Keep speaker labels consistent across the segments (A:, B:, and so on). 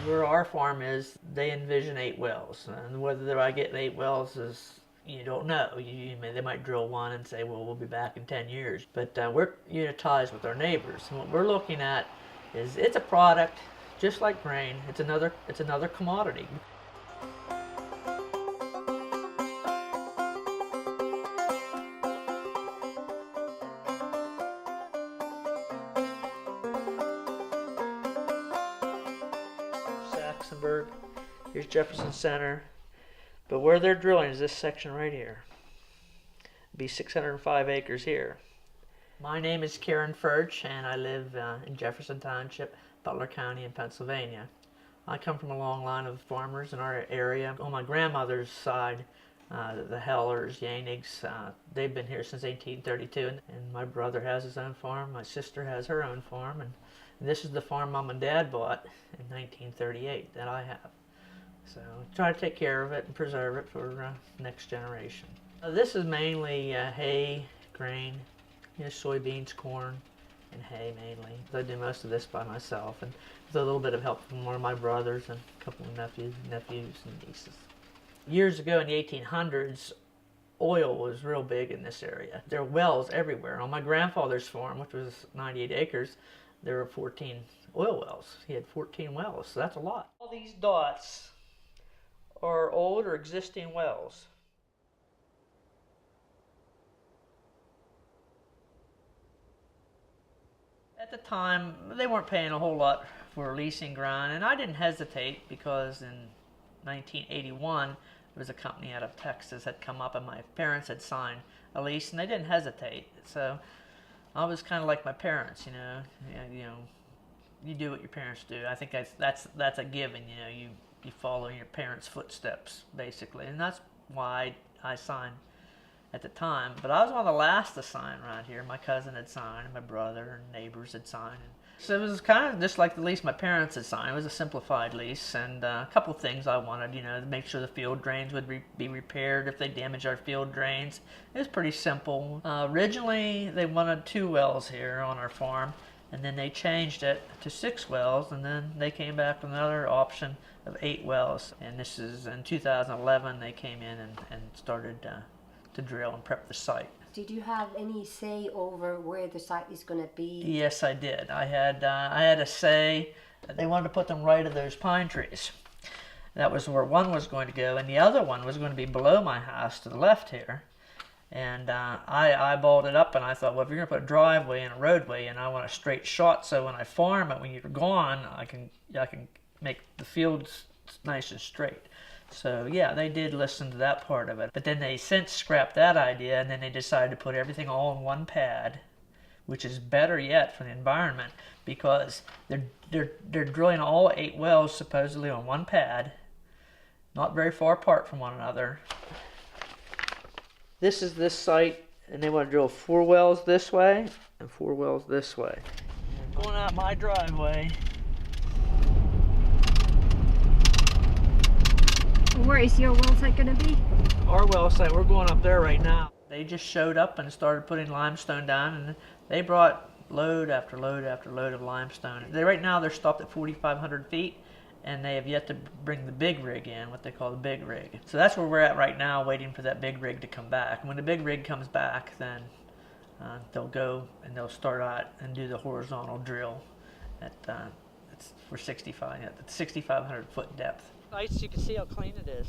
A: Where our farm is, they envision 8 wells, and whether I get 8 wells is you don't know. They might drill one and say, well, we'll be back in 10 years. But we're unitized with our neighbors, and what we're looking at is it's a product just like grain. It's another commodity. Saxonburg, here's Jefferson Center, but where they're drilling is this section right here. It'd be 605 acres here. My name is Foertsch, and I live in Jefferson Township, Butler County in Pennsylvania. I come from a long line of farmers in our area. On my grandmother's side, the Hellers, Yanigs, they've been here since 1832, and my brother has his own farm, my sister has her own farm, and this is the farm Mom and Dad bought in 1938 that I have. So try to take care of it and preserve it for next generation. This is mainly hay, grain, soybeans, corn, and hay mainly. I do most of this by myself, and with a little bit of help from one of my brothers and a couple of nephews and nieces. Years ago in the 1800s, oil was real big in this area. There were wells everywhere. On my grandfather's farm, which was 98 acres, there were 14 oil wells. He had 14 wells, so that's a lot. All these dots are old or existing wells. At the time, they weren't paying a whole lot for leasing ground, and I didn't hesitate because in 1981, there was a company out of Texas had come up and my parents had signed a lease, and they didn't hesitate. So I was kind of like my parents, you do what your parents do. I think that's a given, you follow in your parents' footsteps, basically, and that's why I signed at the time. But I was one of the last to sign around here. My cousin had signed, and my brother and neighbors had signed. So it was kind of just like the lease my parents had signed. It was a simplified lease, and a couple things I wanted, to make sure the field drains would be repaired if they damaged our field drains. It was pretty simple. Originally, they wanted 2 wells here on our farm, and then they changed it to 6 wells, and then they came back with another option of 8 wells. And this is in 2011, they came in and started to drill and prep the site.
B: Did you have any say over where the site is going to be?
A: Yes, I did. I had a say. They wanted to put them right of those pine trees. That was where one was going to go, and the other one was going to be below my house to the left here. And I eyeballed it up, and I thought, well, if you're going to put a driveway and a roadway, and I want a straight shot, so when I farm it, when you're gone, I can make the fields nice and straight. So yeah, they did listen to that part of it. But then they since scrapped that idea, and then they decided to put everything all in one pad, which is better yet for the environment, because they're drilling all 8 wells supposedly on one pad, not very far apart from one another. This is this site, and they want to drill 4 wells this way and 4 wells this way. Going out my driveway.
B: Where is your well site going to be?
A: Our well site, we're going up there right now. They just showed up and started putting limestone down, and they brought load after load after load of limestone. Right now they're stopped at 4,500 feet, and they have yet to bring the big rig in, what they call the big rig. So that's where we're at right now, waiting for that big rig to come back. And when the big rig comes back, then they'll go and they'll start out and do the horizontal drill at for 6,500 foot depth. Nice, you can see how clean it is.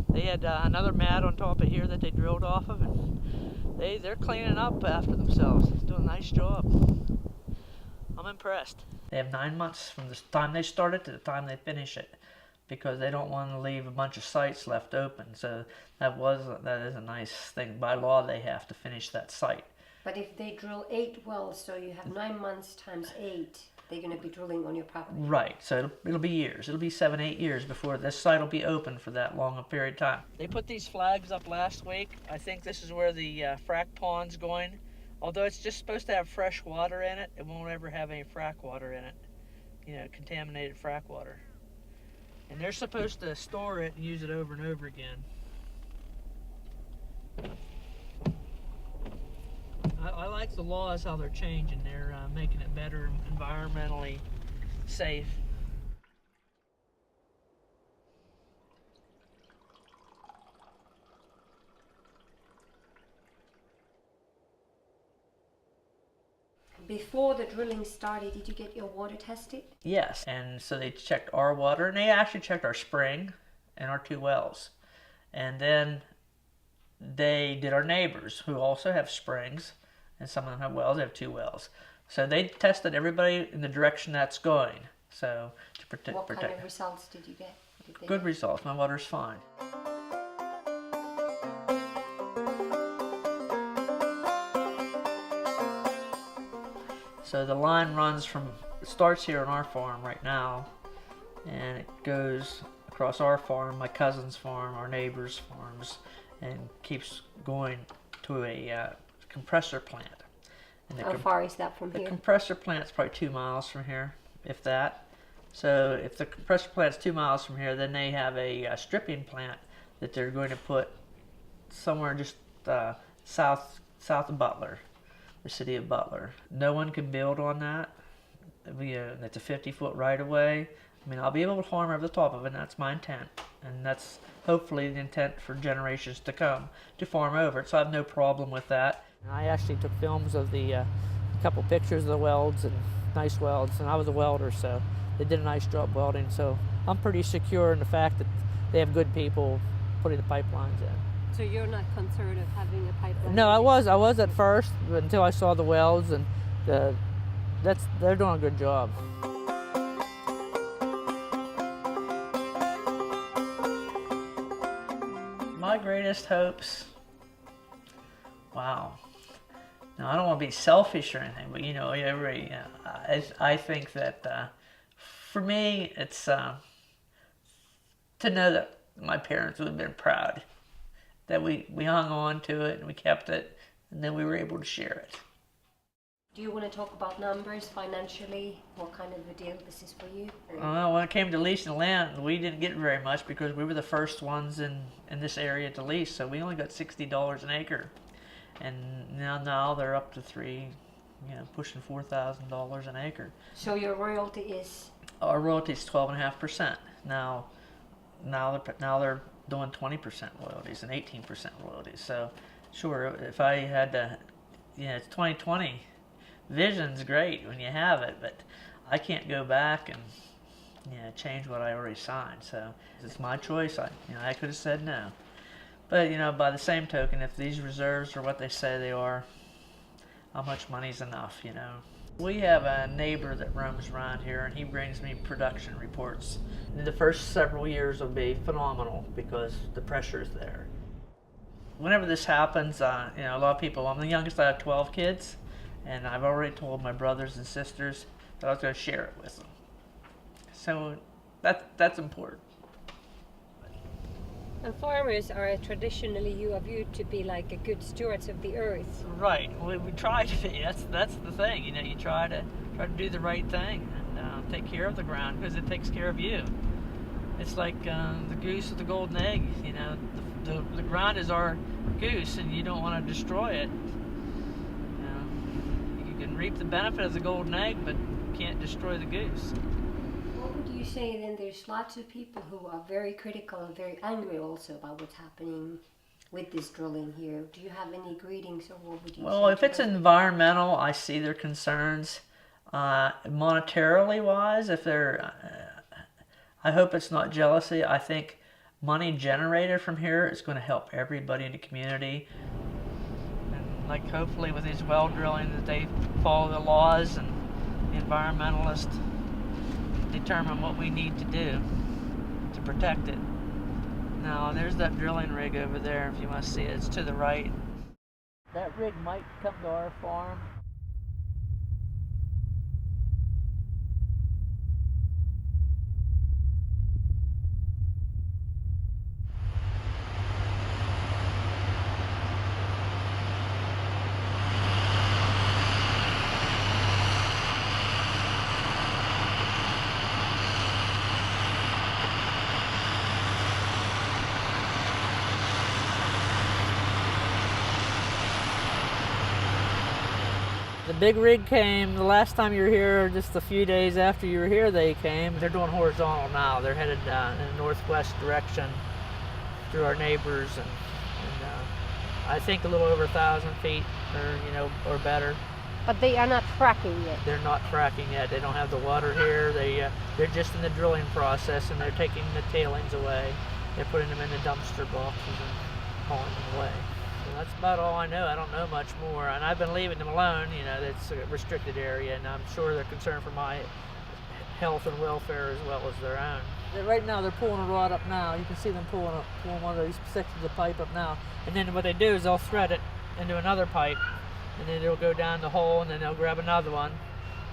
A: They had another mat on top of here that they drilled off of, and they're cleaning up after themselves. Doing a nice job. I'm impressed. They have 9 months from the time they start it to the time they finish it, because they don't want to leave a bunch of sites left open. So that is a nice thing. By law, they have to finish that site.
B: But if they drill 8 wells, so you have 9 months times 8, they're going to be drilling on your property.
A: Right, so it'll be years. It'll be 7, 8 years before this site will be open for that long a period of time. They put these flags up last week. I think this is where the frack pond's going. Although it's just supposed to have fresh water in it, it won't ever have any frack water in it. Contaminated frack water. And they're supposed to store it and use it over and over again. I like the laws, how they're changing. They're making it better, environmentally safe.
B: before the drilling started, did you get your water tested?
A: Yes, and so they checked our water, and they actually checked our spring and our 2 wells. And then they did our neighbors, who also have springs, and some of them have wells. They have 2 wells. So they tested everybody in the direction that's going. So to protect.
B: What kind of results did you get?
A: Good results. My water's fine. So the line runs it starts here on our farm right now, and it goes across our farm, my cousin's farm, our neighbors' farms, and keeps going to a compressor plant. And
B: how far is that from here?
A: The compressor plant's probably 2 miles from here, if that. So if the compressor plant's 2 miles from here, then they have a stripping plant that they're going to put somewhere just south of Butler, the city of Butler. No one can build on that. It's a 50-foot right-of-way. I mean, I'll be able to farm over the top of it, and that's my intent. And that's hopefully the intent for generations to come, to farm over it, so I have no problem with that. I actually took films of a couple pictures of the welds, and nice welds, and I was a welder, so they did a nice job welding, so I'm pretty secure in the fact that they have good people putting the pipelines in.
B: So you're not concerned of having a pipeline?
A: No, I was at first, but until I saw the welds, and they're doing a good job. My greatest hopes, wow. Now, I don't want to be selfish or anything, but I think that for me, it's to know that my parents would have been proud that we hung on to it and we kept it, and then we were able to share it.
B: Do you want to talk about numbers financially? What kind of a deal this is for you?
A: Well, when it came to leasing land, we didn't get very much because we were the first ones in this area to lease, so we only got $60 an acre. And now they're up to pushing $4,000 an acre.
B: So your royalty is?
A: Our royalty is 12.5%. Now they're doing 20% royalties and 18% royalties. So sure, if I had to, it's 2020. Vision's great when you have it, but I can't go back and change what I already signed. So it's my choice. I could have said no. But by the same token, if these reserves are what they say they are, how much money's enough, We have a neighbor that roams around here, and he brings me production reports. The first several years will be phenomenal because the pressure's there. Whenever this happens, a lot of people, I'm the youngest, I have 12 kids, and I've already told my brothers and sisters that I was going to share it with them. So that's important.
B: And farmers are traditionally, you are viewed to be like a good stewards of the earth.
A: Right. We try to be. That's the thing. You try to do the right thing and take care of the ground because it takes care of you. It's like the goose with the golden egg. The ground is our goose, and you don't want to destroy it. You can reap the benefit of the golden egg, but you can't destroy the goose.
B: What would you say then? There's lots of people who are very critical and very angry also about what's happening with this drilling here. Do you have any greetings, or what would you say?
A: Well, if it's environmental, I see their concerns. Monetarily wise, if they're, I hope it's not jealousy. I think money generated from here is going to help everybody in the community. And hopefully with these well drilling that they follow the laws and the environmentalists determine what we need to do to protect it. Now there's that drilling rig over there, if you want to see it. It's to the right. That rig might come to our farm. The big rig came the last time you were here, just a few days after you were here they came. They're doing horizontal now. They're headed in a northwest direction through our neighbors, and I think a little over 1,000 feet or better.
B: But they are not fracking yet.
A: They're not fracking yet. They don't have the water here. They're just in the drilling process, and they're taking the tailings away. They're putting them in the dumpster boxes and hauling them away. So that's about all I know. I don't know much more, and I've been leaving them alone. You know, it's a restricted area, and I'm sure they're concerned for my health and welfare as well as their own. Right now, they're pulling a rod up now. You can see them pulling one of these sections of pipe up now, and then what they do is they'll thread it into another pipe, and then it'll go down the hole, and then they'll grab another one.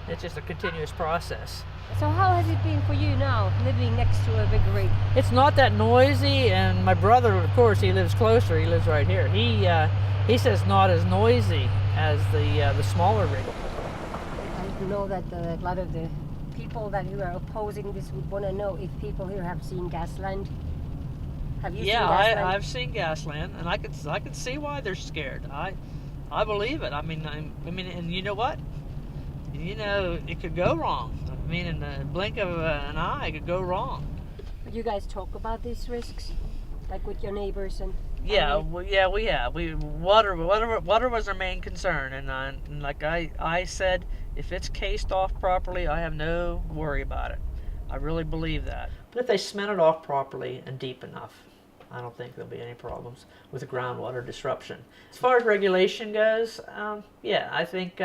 A: It's just a continuous process.
B: So how has it been for you now, living next to a big rig?
A: It's not that noisy, and my brother, of course, he lives closer. He lives right here. He says not as noisy as the smaller rig.
B: I know that a lot of the people that who are opposing this would want to know if people here have seen Gasland. Have you seen Gasland?
A: Yeah, I've seen Gasland, and I can see why they're scared. I believe it. I mean, and you know what? You know, it could go wrong. I mean, in the blink of an eye, it could go wrong.
B: You guys talk about these risks, like with your neighbors and.
A: Yeah, we have. Water was our main concern, and like I said, if it's cased off properly, I have no worry about it. I really believe that. But if they cement it off properly and deep enough, I don't think there'll be any problems with the groundwater disruption. As far as regulation goes, yeah, I think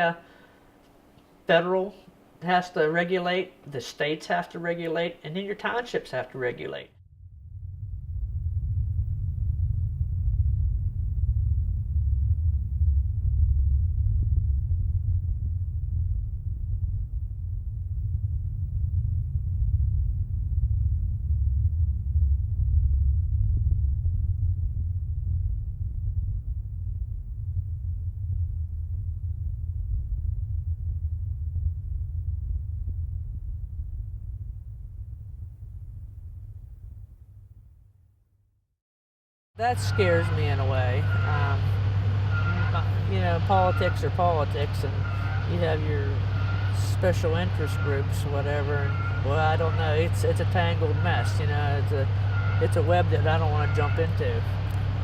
A: federal has to regulate, the states have to regulate, and then your townships have to regulate. That scares me in a way. You know, politics are politics, and you have your special interest groups, whatever. And, well, I don't know. It's a tangled mess. You know, it's a web that I don't want to jump into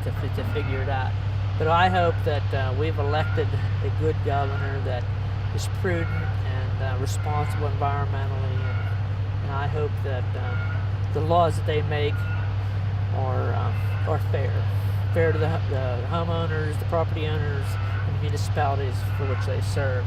A: to figure it out. But I hope that we've elected a good governor that is prudent and responsible environmentally, and I hope that the laws that they make are fair to the homeowners, the property owners, and the municipalities for which they serve.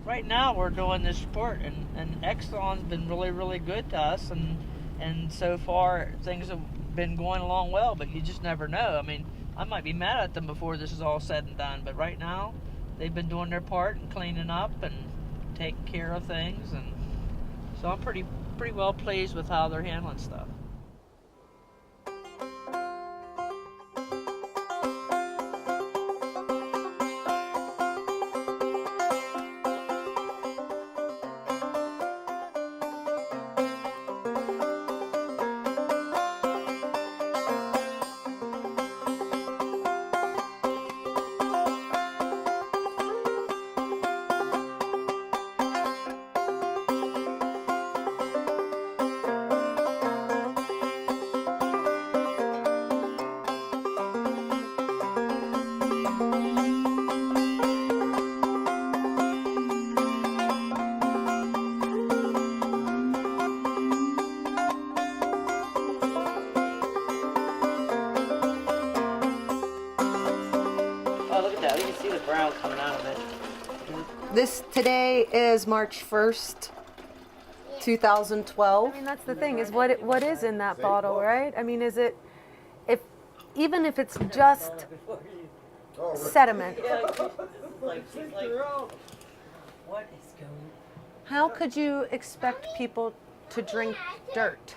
A: Right now we're doing this report, and Exxon's been really, really good to us, and so far things have been going along well, but you just never know. I mean, I might be mad at them before this is all said and done, but right now they've been doing their part and cleaning up and taking care of things, and so I'm pretty well pleased with how they're handling stuff. Coming out of it.
C: This today is March 1st, 2012.
D: I mean, that's the thing, is what is in that bottle, right? I mean, is it, even if it's just sediment,
A: What is going?
D: how could you expect people to drink dirt?